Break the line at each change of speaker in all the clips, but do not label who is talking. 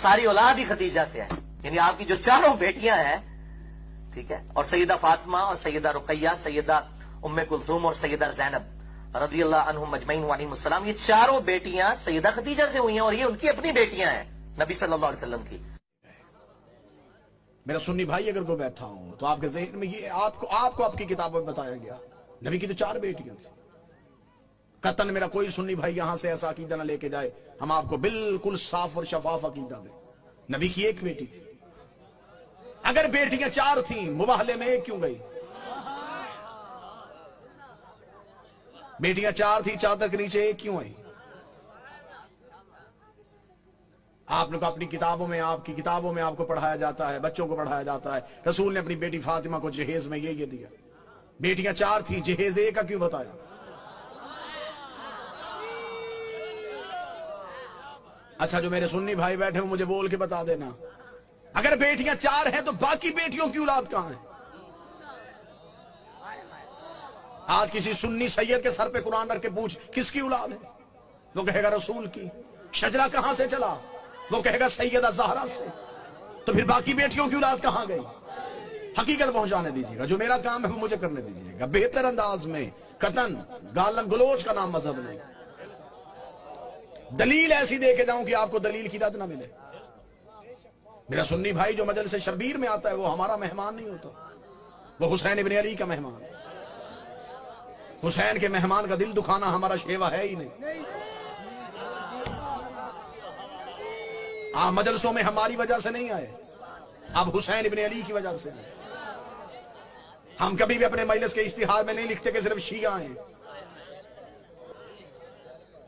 ساری اولاد ہی خدیجہ سے ہے، یعنی آپ کی جو چاروں بیٹیاں ہیں، ٹھیک ہے، اور سیدہ فاطمہ اور سیدہ رقیہ، سیدہ ام کلثوم اور سیدہ زینب رضی اللہ عنہم اجمعین وعلیہم السلام، یہ چاروں بیٹیاں سیدہ خدیجہ سے ہوئی ہیں، اور یہ ان کی اپنی بیٹیاں ہیں نبی صلی اللہ علیہ وسلم کی۔
میرا سنی بھائی اگر کوئی بیٹھا ہوں تو آپ کے ذہن میں یہ آپ کو آپ کی کتابوں میں بتایا گیا نبی کی تو 4 بیٹیاں تھیں۔ قطن میرا کوئی سنی بھائی یہاں سے ایسا عقیدہ نہ لے کے جائے، ہم آپ کو بالکل صاف اور شفاف عقیدہ دیں۔ نبی کی 1 بیٹی تھی، اگر بیٹیاں 4 تھیں مباہلے میں 1 کیوں گئی؟ بیٹیاں 4 تھیں، چادر کے نیچے 1 کیوں آئی؟ آپ نے اپنی کتابوں میں، آپ کی کتابوں میں آپ کو پڑھایا جاتا ہے، بچوں کو پڑھایا جاتا ہے، رسول نے اپنی بیٹی فاطمہ کو جہیز میں یہ دیا۔ بیٹیاں 4 تھیں، جہیز 1 کا کیوں بتایا؟ اچھا جو میرے سنی بھائی بیٹھے ہیں مجھے بول کے بتا دینا، اگر بیٹیاں 4 ہیں تو باقی بیٹیوں کی اولاد کہاں ہے؟ آج کسی سنی سید کے سر پہ قرآن رکھ کے پوچھ کس کی اولاد ہے، وہ کہے گا رسول کی۔ شجرہ کہاں سے چلا، وہ کہے گا سیدہ زہرا سے۔ تو پھر باقی بیٹیوں کی اولاد کہاں گئی؟ حقیقت پہنچانے دیجیے گا، جو میرا کام ہے وہ مجھے کرنے دیجیے گا بہتر انداز میں، قطن گالن گلوچ کا نام مذہب نہیں۔ دلیل ایسی دے کے جاؤں کہ آپ کو دلیل کی رد نہ ملے۔ میرا سنی بھائی جو مجلس شبیر میں آتا ہے وہ ہمارا مہمان نہیں ہوتا، وہ حسین ابن علی کا مہمان۔ حسین کے مہمان کا دل دکھانا ہمارا شیوا ہے ہی نہیں۔ آپ مجلسوں میں ہماری وجہ سے نہیں آئے، آپ حسین ابن علی کی وجہ سے۔ ہم کبھی بھی اپنے مجلس کے اشتہار میں نہیں لکھتے کہ صرف شیعہ ہیں،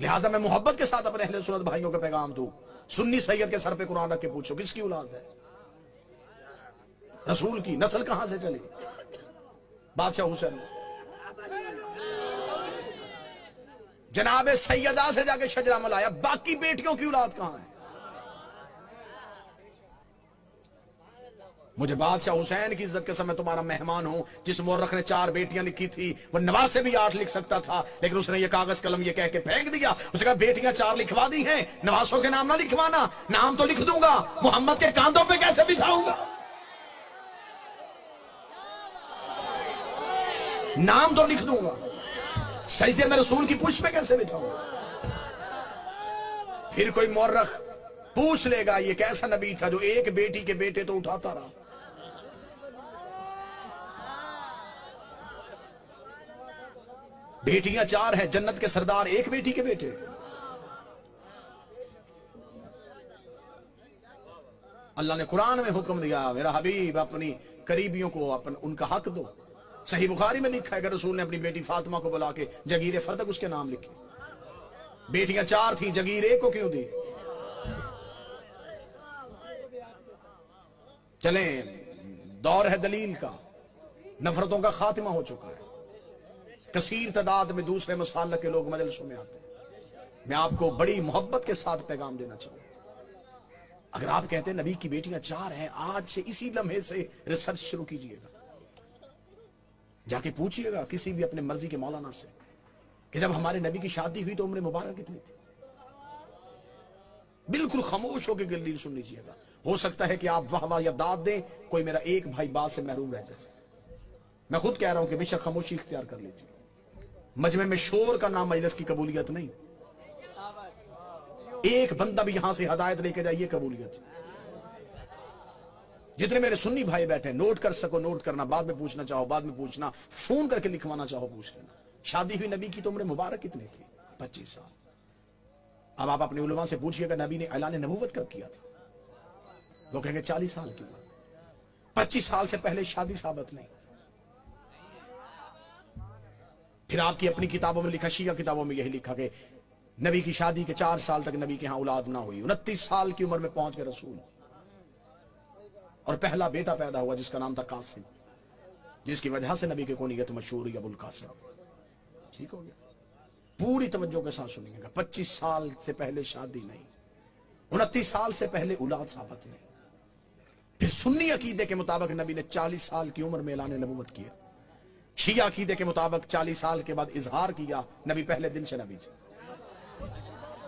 لہذا میں محبت کے ساتھ اپنے اہل سنت بھائیوں کا پیغام دوں، سنی سید کے سر پہ قرآن رکھ کے پوچھو کس کی اولاد ہے؟ رسول کی۔ نسل کہاں سے چلی؟ بادشاہ حسین۔ جناب سیدہ سے جا کے شجرہ ملایا، باقی بیٹیوں کی اولاد کہاں ہے؟ مجھے بادشاہ حسین کی عزت کے سمے تمہارا مہمان ہوں، جس مورخ نے 4 بیٹیاں لکھی تھی، وہ نواز سے بھی 8 لکھ سکتا تھا، لیکن اس نے یہ کاغذ قلم یہ کہہ کے پھینک دیا، اس نے کہا بیٹیاں 4 لکھوا دی ہیں، نوازوں کے نام نہ لکھوانا، نام تو لکھ دوں گا، محمد کے کاندھوں پہ کیسے بٹھاؤں گا؟ نام تو لکھ دوں گا، سجدے میں رسول کی پشت پہ کیسے بٹھاؤں گا؟ پھر کوئی مورخ پوچھ لے گا یہ کیسا نبی تھا جو 1 بیٹی کے بیٹے تو اٹھاتا رہا۔ بیٹیاں 4 ہیں، جنت کے سردار 1 بیٹی کے بیٹے۔ اللہ نے قرآن میں حکم دیا میرا حبیب اپنی قریبیوں کو ان کا حق دو۔ صحیح بخاری میں لکھا ہے کہ رسول نے اپنی بیٹی فاطمہ کو بلا کے جگیر فردق اس کے نام لکھی۔ بیٹیاں 4 تھیں، جگیر 1 کو کیوں دی؟ چلیں دور ہے دلیل کا، نفرتوں کا خاتمہ ہو چکا ہے، کثیر تعداد میں دوسرے مسالک کے لوگ مجلسوں میں آتے ہیں۔ میں آپ کو بڑی محبت کے ساتھ پیغام دینا چاہوں، اگر آپ کہتے ہیں نبی کی بیٹیاں 4 ہیں، آج سے اسی لمحے سے ریسرچ شروع کیجئے گا، جا کے پوچھئے گا کسی بھی اپنے مرضی کے مولانا سے کہ جب ہمارے نبی کی شادی ہوئی تو عمر مبارک کتنی تھی؟ بالکل خاموش ہو کے دلیل سن لیجئے گا۔ ہو سکتا ہے کہ آپ واہ واہ یا داد دیں، کوئی میرا 1 بھائی بات سے محروم رہ جائے۔ میں خود کہہ رہا ہوں کہ بے شک خاموشی اختیار کر لیجیے، مجمع میں شور کا نام مجلس کی قبولیت نہیں، ایک بندہ بھی یہاں سے ہدایت لے کے جائے یہ قبولیت۔ جتنے میرے سنی بھائی بیٹھے نوٹ کر سکو نوٹ کرنا، بعد میں پوچھنا چاہو بعد میں پوچھنا، فون کر کے لکھوانا چاہو پوچھ لینا۔ شادی ہوئی نبی کی تو عمر مبارک کتنی تھی؟ 25 سال۔ اب آپ اپنے علماء سے پوچھئے گا نبی نے اعلان نبوت کب کیا تھا؟ وہ کہیں گے 40 سال کی عمر۔ 25 سال سے پہلے شادی ثابت نہیں۔ پھر آپ کی اپنی کتابوں میں لکھا، شیعہ کتابوں میں یہی لکھا کہ نبی کی شادی کے 4 سال تک نبی کے ہاں اولاد نہ ہوئی، 29 سال کی عمر میں پہنچ کے رسول اور پہلا بیٹا پیدا ہوا جس کا نام تھا قاسم، جس کی وجہ سے نبی کے کنیت مشہور ہوئی ابو القاسم۔ ٹھیک ہو گیا؟ پوری توجہ کے ساتھ سنیے گا، 25 سال سے پہلے شادی نہیں، 29 سال سے پہلے اولاد ثابت نہیں۔ پھر سنی عقیدے کے مطابق نبی نے 40 سال کی عمر میں اعلان نبوت کیا، شیعہ عقیدے کے مطابق 40 سال کے بعد اظہار کیا، نبی پہلے دن سے نبی تھے۔